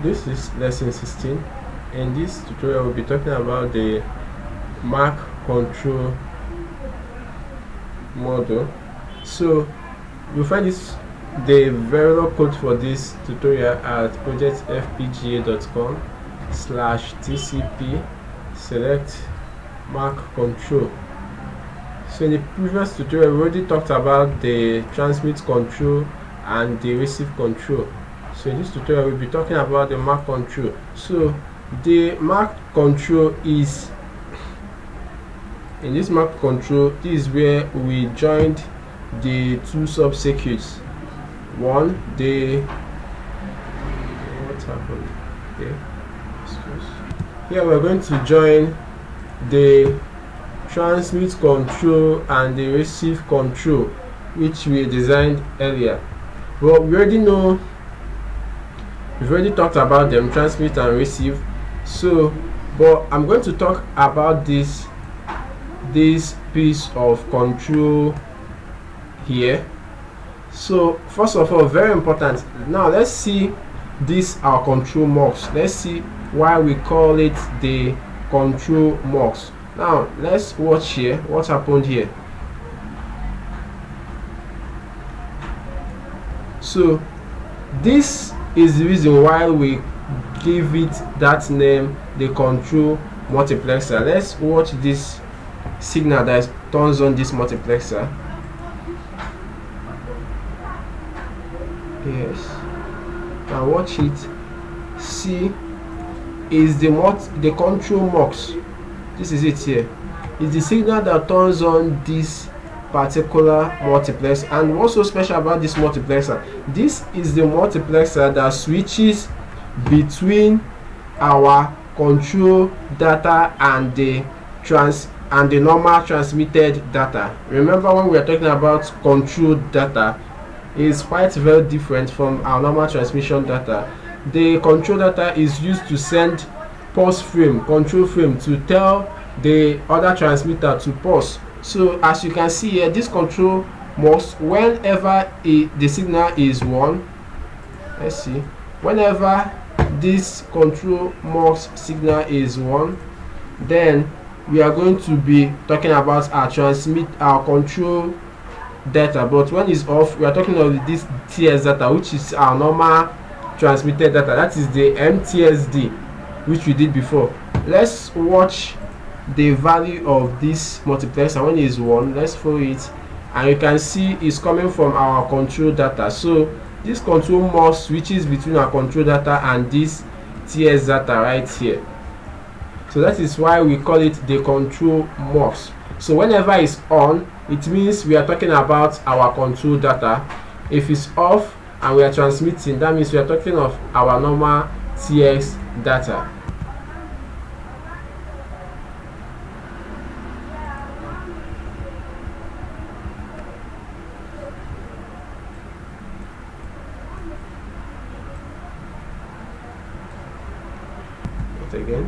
this is lesson 16. In this tutorial we'll be talking about the Mac Control module. So you'll find the verilog code for this tutorial at projectfpga.com/tcp select Mac Control. So in the previous tutorial we already talked about the transmit control and the receive control. So in this tutorial we'll be talking about the Mac Control. So the Mac Control is, in this Mac Control, this is where we joined the two subcircuits. One, what happened? Okay, here we're going to join the transmit control and the receive control, which we designed earlier. Well, we already know, we've already talked about them, transmit and receive. So but I'm going to talk about this piece of control here. So first of all, very important, now let's see this our control mux. Let's see why we call it the control mux. Now let's watch here what happened here. So this is the reason why we give it that name, the control multiplexer. Let's watch this signal that turns on this multiplexer. Yes, now watch it. See, is the control mux. This is it here. It's the signal that turns on this particular multiplexer. And what's so special about this multiplexer? This is the multiplexer that switches between our control data and the normal transmitted data. Remember, when we are talking about control data, is quite very different from our normal transmission data. The control data is used to send pulse frame, control frame, to tell the other transmitter to pulse. So as you can see here, this control mux, whenever the signal is 1, let's see, whenever this control mux signal is 1, then we are going to be talking about our control data. But when it's off, we are talking about this TS data, which is our normal transmitted data. That is the MTSD, which we did before. Let's watch the value of this multiplexer when it is 1. Let's follow it, and you can see it's coming from our control data. So this control mux switches between our control data and this TS data right here. So that is why we call it the control mux. So whenever it's on, it means we are talking about our control data. If it's off and we are transmitting, that means we are talking of our normal TX data. Again.